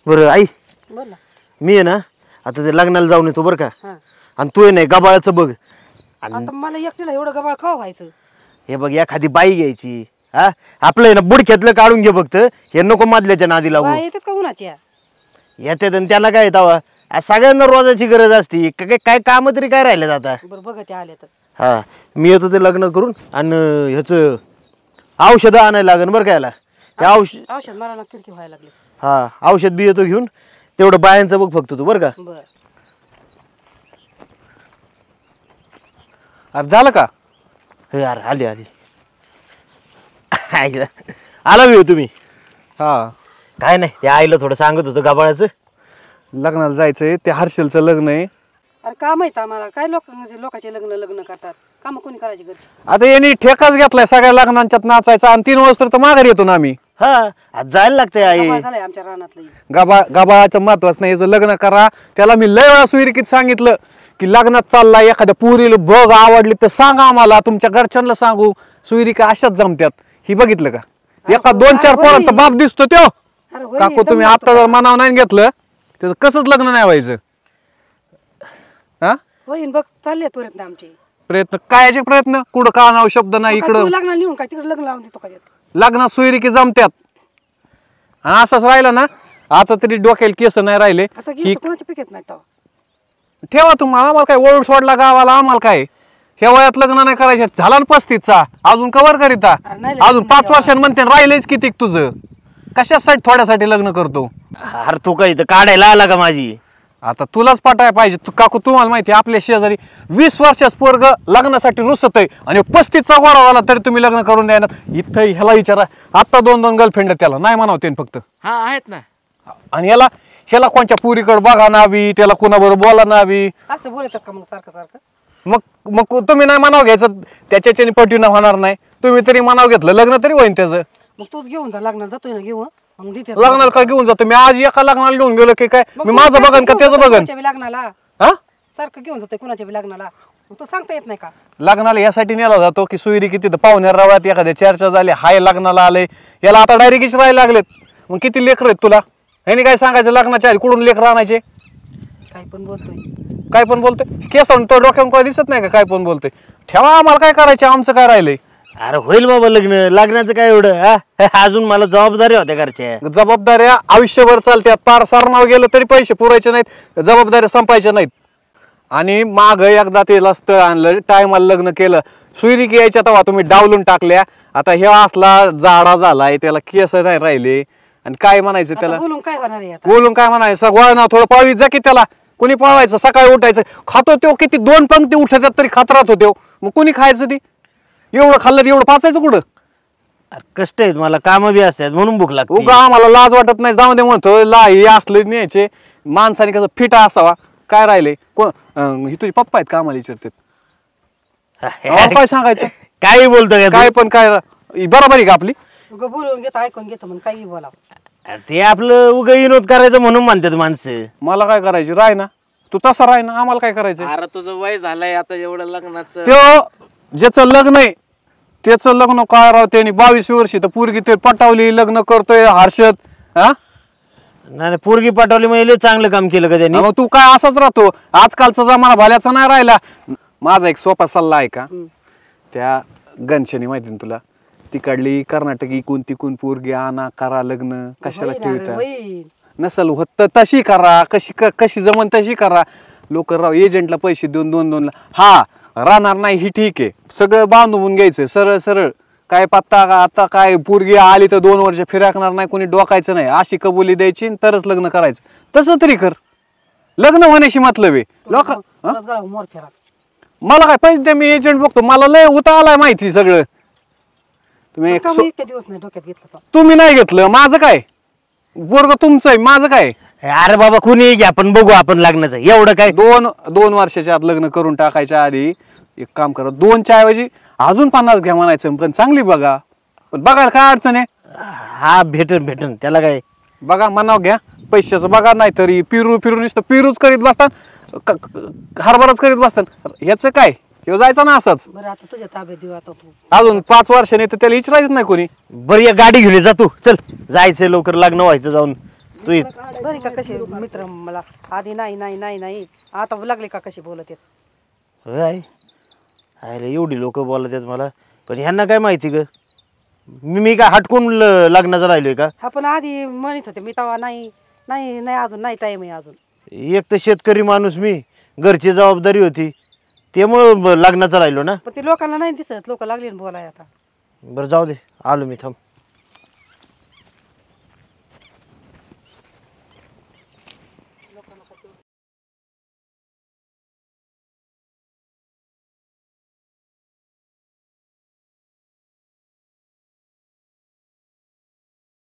बरं आई बोल ना. मी आहे ना आता ते लग्नाला जाऊन येतो बरं का हा. आणि तू आहे नाही गबाळाचं बघ आणि आता मला एकटीला एवढं गबाळ खावा व्हायचं. हे बघ एखादी बाई घ्यायची हा आपलं आहे ना बुडख्यातलं काढून घे फक्त हे नको मधल्याच्या नादी लागू बाया येतात का उन्हाच्या? येतात आणि त्याला काय येतावा सगळ्यांना रोजाची गरज असती काय काय काम तरी काय राहिले आता बरं बघ ते आले तर. हा मी येतो ते लग्न करून आणि ह्याचं औषधं आणायला लागेल बरं का याला ते औषध मला खिडकी व्हायला लागली. हा औषध बी येतो घेऊन तेवढं बायांचं बघ फक्त तू बरं का बर अरे झालं का? हे यार आली आली आला बी हो तुम्ही हा काय नाही ते आईला थोडं सांगत होतं गाबाळाचं लग्नाला जायचंय ते हर्षलचं लग्न आहे. अरे का माहित आम्हाला काय लोकांचे लग्न करतात काम कोणी करायची घरची. आता यांनी ठेकाच घेतलाय सगळ्या लग्नांच्यात नाचायचा आणि 3 वाजता तर माघारी येतो ना आम्ही. हा आज जायला लागते आई गबाळ झालाय आमच्या रानातलं. गबाळाचं महत्वाचं नाही याचं लग्न करा. त्याला मी लय वेळा सुविरिकीत सांगितलं की लग्नात चाललाय एखाद्या पुरीला बघ आवडली तर सांगा आम्हाला तुमच्या घरच्यांना सांगू. सुविरिका अशाच जमत्यात. ही बघितलं का एका 2-4 पोरांचा बाप दिसतो तो. अरे होय, काकू तुम्ही आता जर मनाव नाही घेतलं त्याचं कसंच लग्न नाही व्हायचं. हा होईन बघ चाललेत प्रयत्न आमचे. प्रयत्न कायचे प्रयत्न कुठं का नाव शब्द नाही इकडं लग्नाला नेऊन काय तिकडे लग्न लावून देतो का त्यात? लग्नात सुविरिकी जमत्यात आणि असंच राहिलं ना आता तरी डोक्याला केस नाही राहिले आता ही गेलं कोणाच्या पिकेत नाही तेव्हा. ठेवा तुम्हाला आम्हाला काय ओळख सोडला गावाला आम्हाला काय ह्या वयात लग्न नाही करायचे झाला ना 35चा अजून कवर करीता अरे नाही अजून 5 वर्षांनी म्हणते राहिलेच किती तुझं कशासाठी थोड्यासाठी लग्न करतो. अरे तू काय इथं काढायला आला का माझी आता तुलाच पटाय पाहिजे काकू तुम्हाला माहिती आपल्या शेजारी 20 वर्षाच पोरग लग्नासाठी रुसत आहे आणि 35चा गोरा झाला तरी तुम्ही लग्न करून द्या ना. इथं ह्याला विचारा आता 2-2 गर्लफ्रेंड त्याला नाही म्हणावते फक्त हा आहेत ना. आणि ह्याला कोणत्या पुरीकडे बघा नावी त्याला कुणाबरोबर बोला नावी असं बोलतात का मग सारखं सारखं. मग तुम्ही नाही मनाव घ्यायचं त्याच्याने पटीनं होणार नाही. तुम्ही तरी मनाव घेतलं लग्न तरी होईन त्याचं. मग तूच घेऊन जा लग्नाला जातोय ना घेऊन मग देते. लग्नाला काय घेऊन जातो मी आज एका लग्नाला घेऊन गेलो की काय मी माझं बघन का त्याचं बघन. लग्नाला हा सारखं घेऊन जातोय कुणाच्या बी लग्नाला मग तो सांगता येत नाही का. लग्नाला यासाठी नेला जातो की सुईरी किती पाहुण्या रावळ्यात एखाद्या चर्चा झाली हाय लग्नाला आले याला आता डायरेक्ट राहायला लागलेत. मग किती लेकर आहेत तुला ह्यानी काय सांगायचं लग्नाच्या आधी कुठून लेकर आणायचे. काय पण बोलतोय केस तो डोक्यावर काय दिसत नाही का काय पण बोलतोय. ठेवा आम्हाला काय करायचं आमचं काय राहिलंय. अरे होईल बाबा लग्नाचं काय एवढं हा अजून मला जबाबदारी होत्या घरच्या. जबाबदाऱ्या आयुष्यभर चालत्यात पार सारनाव गेलं तरी पैसे पुरायचे नाहीत जबाबदाऱ्या संपायच्या नाहीत. आणि माग एकदा त्याला स्थळ आणलं टायमाला लग्न केलं सुईरी यायच्या तेव्हा तुम्ही डावलून टाकल्या. आता हे असला जाडा झालाय त्याला केस नाही राहिले आणि काय म्हणायचं त्याला बोलून काय होणार आहे आता. बोलून काय म्हणायचं गोळा ना थोडं पळवीत जा की त्याला कोणी पळवायचं सकाळी उठायचं खातो तो किती 2 पंक्ती उठतात तरी खात राहतो तो मग कोणी खायचं ती एवढं खाल्लं एवढं पाचायचं कुठं. अरे कष्ट आहेत मला काम बी असतात म्हणून भूक लागते. उगा आम्हाला लाज वाटत नाही जाऊ दे म्हणतो हे असलं न्यायचे माणसाने कसं फिटा असावा. काय राहिले कोण ही तुझे पप्पा आहेत का आम्हाला विचारतात काय सांगायचं काही बोलतो काय पण काय बरोबर आहे का आपली. बोलून घेतो ऐकून घेतो म्हणून काही बोला. ते आपलं उगा विनोद करायचं म्हणून म्हणतात माणसं. मला काय करायची राय ना तू तसा राय ना आम्हाला काय करायचं. अरे तुझं वय झालंय आता एवढं लग्नाचं. तो ज्याचं लग्न आहे त्याचं लग्न काय राव त्यांनी 22 वर्षी तर पोरगी ते पटावली लग्न करतोय हर्षद. हा नाही पोरगी पाठवली म्हणजे चांगलं काम केलं का त्यांनी. मग तू काय असाच राहतो आजकालचा जमाना भाल्याचा नाही राहिला. माझा एक सोपा सल्ला आहे का त्या गणशनी माहिती ना तुला तिकडली कर्नाटकी कोणती पोरगी आणा करा लग्न कशाला ठेवता नसल होत तशी करा कशी जमन तशी करा. लोक राव एजंटला पैसे देऊन 2-2 हा राहणार नाही ही ठीक आहे सगळं बांधून घ्यायचं सरळ सरळ काय पत्ता का आता काय पोरगी आली तर 2 वर्ष फिरकणार नाही कोणी डोकायचं नाही अशी कबुली द्यायची तरच लग्न करायचं तसं तरी कर. लग्न होण्याशी मतलब आहे लोक मला काय पैसे द्या मी एजंट बघतो मला लय उता आलाय माहिती सगळं. तुम्ही नाही घेतलं माझं काय पोरग तुमचं आहे माझं काय. अरे बाबा कुणी घ्या आपण बघू आपण लग्नाचं एवढं काय 2 वर्षाच्या आत लग्न करून टाकायच्या आधी एक काम करा 2च्या ऐवजी अजून 50 घ्या म्हणायचं पण चांगली बघा पण बघायला काय अडचण आहे. हा भेटन त्याला काय बघा मनाव घ्या पैशाचं बघा नाही तरी पिरू नुसतं पिरूच करीत बसतात हरभराच करीत बसतात ह्याचं काय हे जायचं ना असंच. अजून 5 वर्षांनी तर त्याला विचारायचं नाही कोणी. बरं या गाडी घेऊन जा तू चल जायचंय लवकर लग्न व्हायचं जाऊन. तू ये. बरे का कसे मित्र मला आधी नाही नाही नाही नाही आता लागले का कसे बोलत आहेत. होय आई आयला एवढी लोक बोलत आहेत मला, पण ह्यांना काय माहिती ग, मी काय हटकून लग्नाचं राहिलोय का? हा पण आधी म्हणत होते मी तेव्हा नाही नाही नाही अजून नाही टाइम आहे अजून. एक तर शेतकरी माणूस मी, घरची जबाबदारी होती त्यामुळं लग्नाचं राहिलो ना. पण ते लोकांना नाही दिसत, लोक लागले ना बोलाय आता. बरं जाऊ दे, आलो मी, थांब.